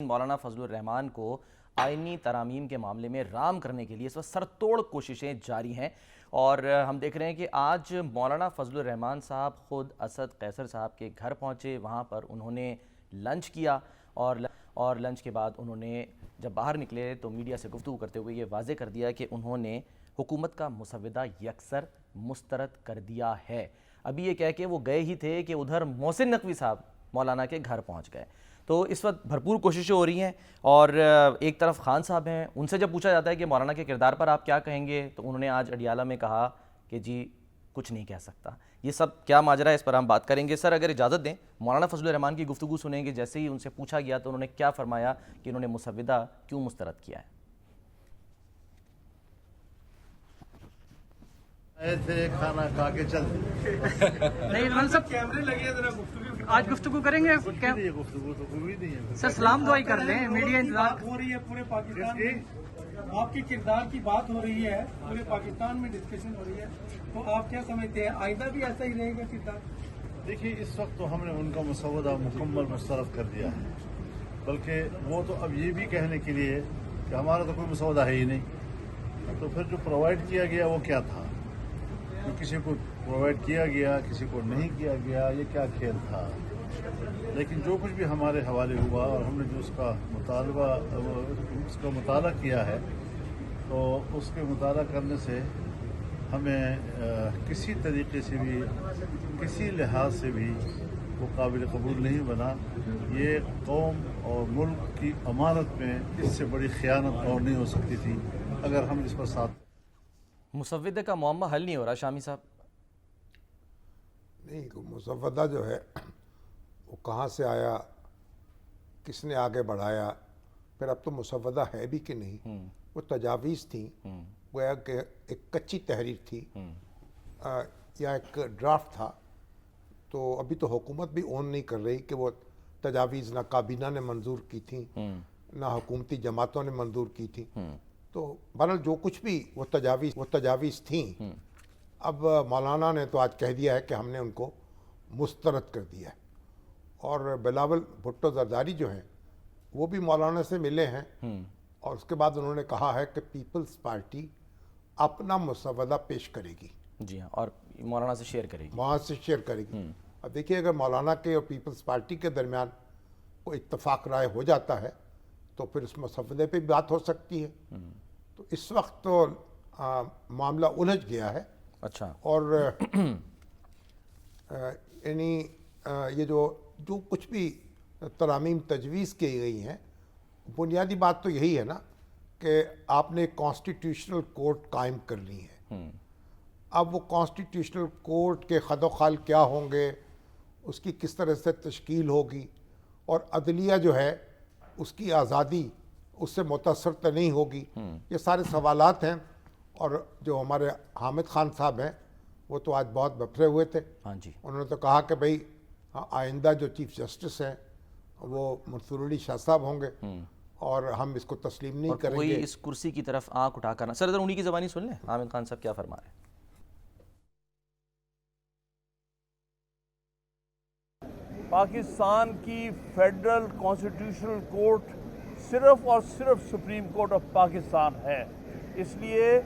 مولانا فضل الرحمان کو آئینی ترامیم کے معاملے میں رام کرنے کے لیے اس وقت سرتوڑ کوششیں جاری ہیں، اور ہم دیکھ رہے ہیں کہ آج مولانا فضل الرحمان صاحب خود اسد قیصر صاحب کے گھر پہنچے، وہاں پر انہوں نے لنچ کیا اور لنچ کے بعد انہوں نے جب باہر نکلے تو میڈیا سے گفتگو کرتے ہوئے یہ واضح کر دیا کہ انہوں نے حکومت کا مسودہ یکسر مسترد کر دیا ہے۔ ابھی یہ کہہ کے وہ گئے ہی تھے کہ ادھر محسن نقوی صاحب مولانا کے گھر پہنچ گئے۔ تو اس وقت بھرپور کوششیں ہو رہی ہیں، اور ایک طرف خان صاحب ہیں، ان سے جب پوچھا جاتا ہے کہ مولانا کے کردار پر آپ کیا کہیں گے تو انہوں نے آج اڈیالہ میں کہا کہ جی کچھ نہیں کہہ سکتا۔ یہ سب کیا ماجرا ہے، اس پر ہم بات کریں گے۔ سر اگر اجازت دیں مولانا فضل الرحمان کی گفتگو سنیں گے، جیسے ہی ان سے پوچھا گیا تو انہوں نے کیا فرمایا کہ انہوں نے مسودہ کیوں مسترد کیا ہے۔ ایسے کھانا کھا کے چل نہیں مان صاحب کیمرے لگے ذرا آج گفتگو کریں گے۔ گفتگو تو کوئی نہیں ہے سر سلام دعائی کر لیں، میڈیا انتظار ہو رہی ہے پورے پاکستان میں، آپ کی کردار کی بات ہو رہی ہے، پورے پاکستان میں ڈسکشن ہو رہی ہے، تو آپ کیا سمجھتے ہیں آئندہ بھی ایسا ہی رہے گا کردار؟ دیکھیے اس وقت تو ہم نے ان کا مسودہ مکمل مسترد کر دیا ہے، بلکہ وہ تو اب یہ بھی کہنے کے لیے کہ ہمارا تو کوئی مسودہ ہے ہی نہیں، تو پھر جو پرووائڈ کیا گیا وہ کیا تھا، جو کسی کو پرووائڈ کیا گیا کسی کو نہیں کیا گیا، یہ کیا کھیل تھا۔ لیکن جو کچھ بھی ہمارے حوالے ہوا اور ہم نے جو اس کا مطالعہ کیا ہے، تو اس کے مطالعہ کرنے سے ہمیں کسی طریقے سے بھی کسی لحاظ سے بھی وہ قابل قبول نہیں بنا۔ یہ قوم اور ملک کی امانت میں اس سے بڑی خیانت اور نہیں ہو سکتی تھی اگر ہم اس پر ساتھ۔ مسودے کا معاملہ حل نہیں ہو رہا شامی صاحب؟ نہیں، مسودہ جو ہے وہ کہاں سے آیا، کس نے آگے بڑھایا، پھر اب تو مسودہ ہے بھی کہ نہیں، وہ تجاویز تھیں، گویا کہ ایک کچی تحریر تھی یا ایک ڈرافٹ تھا، تو ابھی تو حکومت بھی اون نہیں کر رہی کہ وہ تجاویز نہ کابینہ نے منظور کی تھیں نہ حکومتی جماعتوں نے منظور کی تھیں، تو بہرحال جو کچھ بھی وہ تجاویز تھیں، اب مولانا نے تو آج کہہ دیا ہے کہ ہم نے ان کو مسترد کر دیا ہے۔ اور بلاول بھٹو زرداری جو ہیں وہ بھی مولانا سے ملے ہیں، اور اس کے بعد انہوں نے کہا ہے کہ پیپلز پارٹی اپنا مسودہ پیش کرے گی، جی ہاں، اور مولانا سے شیئر کرے گی، وہاں سے شیئر کرے گی۔ اب دیکھیے اگر مولانا کے اور پیپلز پارٹی کے درمیان کوئی اتفاق رائے ہو جاتا ہے تو پھر اس مسودے پہ بھی بات ہو سکتی ہے۔ تو اس وقت تو معاملہ الجھ گیا ہے۔ اچھا، اور یعنی یہ جو کچھ بھی ترامیم تجویز کی گئی ہیں، بنیادی بات تو یہی ہے نا کہ آپ نے کانسٹیٹیوشنل کورٹ قائم کرنی ہے۔ اب وہ کانسٹیٹیوشنل کورٹ کے خد و خال کیا ہوں گے، اس کی کس طرح سے تشکیل ہوگی، اور عدلیہ جو ہے اس کی آزادی اس سے متاثر تو نہیں ہوگی، یہ سارے سوالات ہیں۔ اور جو ہمارے حامد خان صاحب ہیں وہ تو آج بہت بپھرے ہوئے تھے، ہاں جی، انہوں نے تو کہا کہ بھئی آئندہ جو چیف جسٹس ہیں وہ منصور علی شاہ صاحب ہوں گے اور ہم اس کو تسلیم نہیں کریں گے۔ کوئی اس کرسی کی طرف آنکھ اٹھا کرنا۔ سر ادھر انہی کی زبانی سن لیں، حامد خان صاحب کیا فرما رہے ہیں۔ پاکستان کی فیڈرل کانسٹیٹیوشنل کورٹ صرف اور صرف سپریم کورٹ آف پاکستان ہے، اس لیے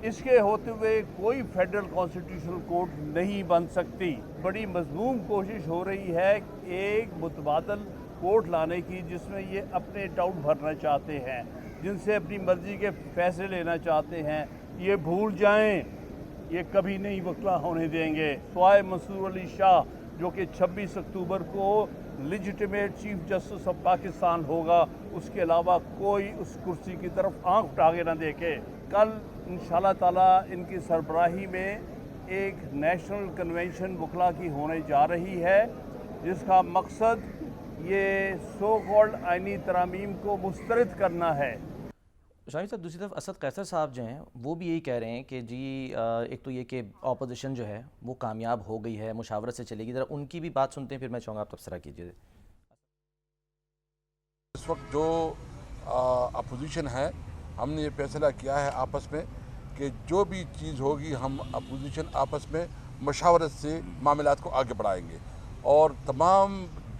اس کے ہوتے ہوئے کوئی فیڈرل کانسٹیٹیوشنل کورٹ نہیں بن سکتی۔ بڑی مذموم کوشش ہو رہی ہے ایک متبادل کورٹ لانے کی، جس میں یہ اپنے ٹاؤٹ بھرنا چاہتے ہیں، جن سے اپنی مرضی کے فیصلے لینا چاہتے ہیں۔ یہ بھول جائیں، یہ کبھی نہیں وکلا ہونے دیں گے، سوائے منصور علی شاہ جو کہ 26 اکتوبر کو legitimate chief justice of Pakistan ہوگا، اس کے علاوہ کوئی اس کرسی کی طرف آنکھ اٹھا کے نہ دیکھے۔ کل انشاءاللہ تعالیٰ ان کی سربراہی میں ایک نیشنل کنونشن وکلا کی ہونے جا رہی ہے، جس کا مقصد یہ سو کالڈ آئینی ترامیم کو مسترد کرنا ہے۔ شامی صاحب دوسری طرف اسد قیصر صاحب جو ہیں وہ بھی یہی کہہ رہے ہیں کہ جی ایک تو یہ کہ اپوزیشن جو ہے وہ کامیاب ہو گئی ہے، مشاورت سے چلے گی۔ ذرا ان کی بھی بات سنتے ہیں، پھر میں چاہوں گا آپ تبصرہ کیجیے۔ اس وقت جو اپوزیشن ہے، ہم نے یہ فیصلہ کیا ہے آپس میں کہ جو بھی چیز ہوگی ہم اپوزیشن آپس میں مشاورت سے معاملات کو آگے بڑھائیں گے، اور تمام